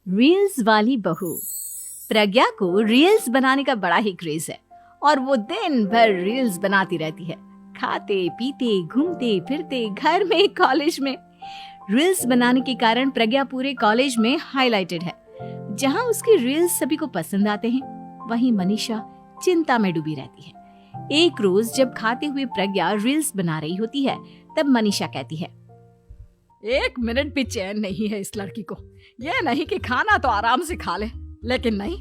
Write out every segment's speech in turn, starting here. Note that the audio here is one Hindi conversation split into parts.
रील्स वाली बहू। प्रज्ञा को रील्स बनाने का बड़ा ही क्रेज है और वो दिन भर रील्स बनाती रहती है। खाते पीते घूमते फिरते घर में कॉलेज में रील्स बनाने के कारण प्रज्ञा पूरे कॉलेज में हाईलाइटेड है। जहां उसकी रील्स सभी को पसंद आते हैं, वहीं मनीषा चिंता में डूबी रहती है। एक रोज जब खाते हुए प्रज्ञा रील्स बना रही होती है, तब मनीषा कहती है, एक मिनट भी चैन नहीं है इस लड़की को। ये नहीं कि खाना तो आराम से खा ले, लेकिन नहीं,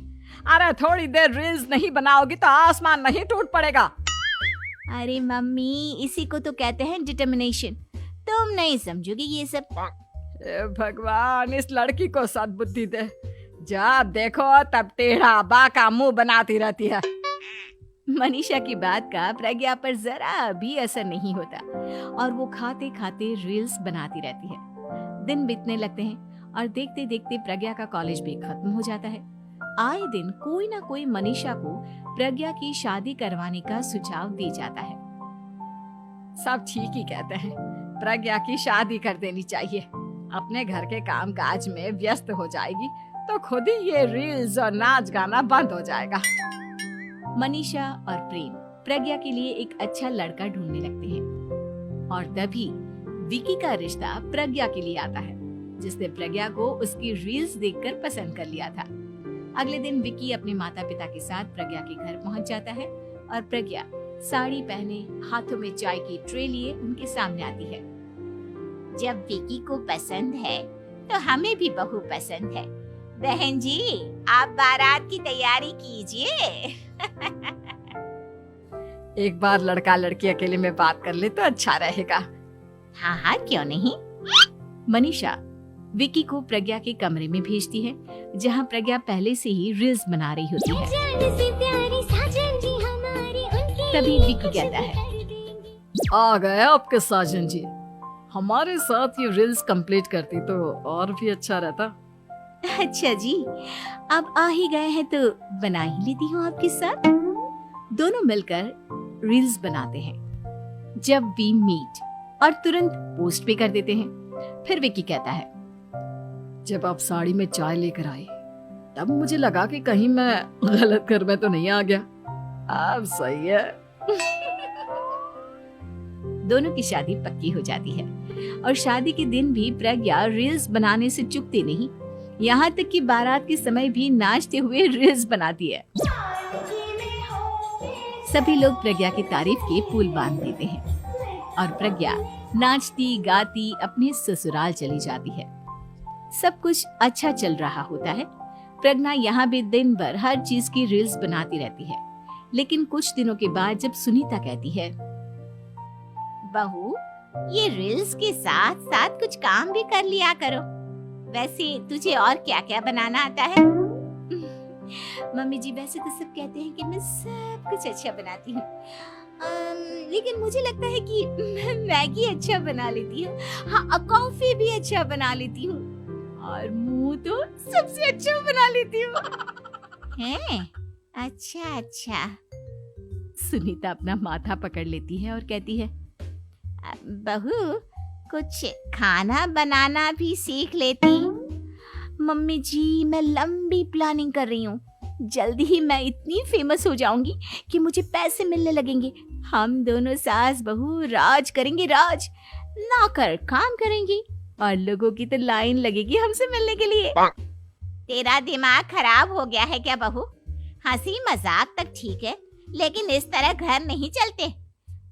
अरे थोड़ी देर रील्स नहीं बनाओगी तो आसमान नहीं टूट पड़ेगा। अरे मम्मी, इसी को तो कहते हैं डिटर्मिनेशन। तुम नहीं समझोगी ये सब। भगवान, इस लड़की को सद्बुद्धि दे। जब देखो तब टेढ़ा बाका मुंह बनाती रहती है। मनीषा की बात का प्रज्ञा पर जरा भी असर नहीं होता और वो खाते खाते रील्स बनाती रहती है। दिन बीतने लगते हैं और देखते देखते प्रज्ञा का कॉलेज भी खत्म हो जाता है। आए दिन कोई ना कोई मनीषा को प्रज्ञा की शादी करवाने का सुझाव दे जाता है। सब ठीक ही कहते हैं, प्रज्ञा की शादी कर देनी चाहिए। अपने घर के काम काज में व्यस्त हो जाएगी तो खुद ही ये रील्स और नाच गाना बंद हो जाएगा। मनीषा और प्रेम प्रज्ञा के लिए एक अच्छा लड़का ढूंढने लगते हैं और तभी विकी का रिश्ता प्रज्ञा के लिए आता है, जिसने प्रज्ञा को उसकी रील्स देखकर पसंद कर लिया था। अगले दिन विकी अपने माता पिता के साथ प्रज्ञा के घर पहुंच जाता है और प्रज्ञा साड़ी पहने हाथों में चाय की ट्रे लिए उनके सामने आती है। जब विकी को पसंद है तो हमें भी बहू पसंद है। बहन जी, आप बारात की तैयारी कीजिए। एक बार लड़का लड़की अकेले में बात कर ले तो अच्छा रहेगा। हाँ हाँ, क्यों नहीं। मनीषा विकी को प्रज्ञा के कमरे में भेजती है, जहां प्रज्ञा पहले से ही रील्स बना रही होती है। तभी विकी कहता है, आ गए आपके साजन जी। हमारे साथ ये रील्स कंप्लीट करती तो और भी अच्छा रहता। अच्छा जी, अब आ ही गए हैं तो बना ही लेती हूँ आपके साथ। दोनों मिलकर रील्स बनाते हैं। जब वी मीट और तुरंत पोस्ट भी कर देते हैं। फिर विकी कहता है, जब आप साड़ी में चाय लेकर आई तब मुझे लगा कि कहीं मैं गलत घर में तो नहीं आ गया। अब सही है। दोनों की शादी पक्की हो जाती है और शादी के दिन भी प्रज्ञा रील्स बनाने से चूकती नहीं। यहाँ तक कि बारात के समय भी नाचते हुए रील्स बनाती है। सभी लोग प्रज्ञा की तारीफ के पुल बांध देते हैं और प्रज्ञा नाचती गाती अपने ससुराल चली जाती है। सब कुछ अच्छा चल रहा होता है। प्रज्ञा यहाँ भी दिन भर हर चीज की रील्स बनाती रहती है। लेकिन कुछ दिनों के बाद जब सुनीता कहती है, बहू, ये रील्स के साथ साथ कुछ काम भी कर लिया करो। वैसे तुझे और क्या क्या बनाना आता है? मम्मी जी, वैसे तो सब कहते हैं कि मैं सब कुछ अच्छा बनाती हूँ, लेकिन मुझे लगता है कि मैं मैगी अच्छा बना लेती हूँ। हाँ, कॉफी भी अच्छा बना लेती हूँ और मुंह तो सबसे अच्छा बना लेती हूँ। हैं? अच्छा अच्छा। सुनीता अपना माथा पकड़ लेती है और कहती है, बहू, कुछ खाना बनाना भी सीख लेती। मम्मी जी, मैं लंबी प्लानिंग कर रही हूँ। जल्दी ही मैं इतनी फेमस हो जाऊंगी कि मुझे पैसे मिलने लगेंगे। हम दोनों सास बहू राज करेंगे, राज। नौकर काम करेंगी और लोगों की तो लाइन लगेगी हमसे मिलने के लिए। तेरा दिमाग खराब हो गया है क्या बहू? हंसी मजाक तक ठीक है, लेकिन इस तरह घर नहीं चलते।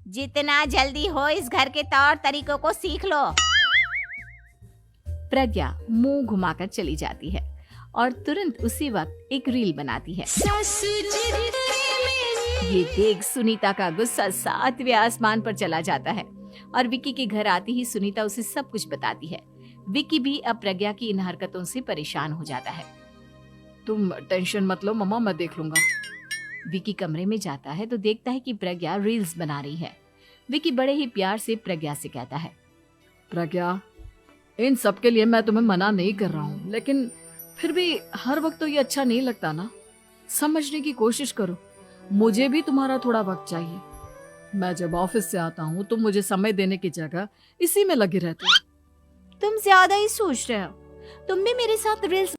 जितना जल्दी हो इस घर के तौर तरीकों को सीख लो। प्रज्ञा मुंह घुमाकर चली जाती है और तुरंत उसी वक्त एक रील बनाती है। ये देख सुनीता का गुस्सा 7वें आसमान पर चला जाता है और विकी के घर आती ही सुनीता उसे सब कुछ बताती है। विकी भी अब प्रज्ञा की इन हरकतों से परेशान हो जाता है। तुम टेंशन मत लो मम्मा, मैं देख लूंगा। विकी कमरे में जाता है तो देखता है कि प्रज्ञा रील्स बना रही है। विकी बड़े ही प्यार से प्रज्ञा से कहता है, प्रज्ञा, इन सब के लिए मैं तुम्हें मना नहीं कर रहा हूँ, लेकिन फिर भी हर वक्त तो ये अच्छा नहीं लगता ना। समझने की कोशिश करो, मुझे भी तुम्हारा थोड़ा वक्त चाहिए। मैं जब ऑफिस से आता हूँ तो मुझे समय देने की जगह इसी में लगे रहते हो। तुम ज्यादा ही सोच रहे हो। तुम भी मेरे साथ रील्स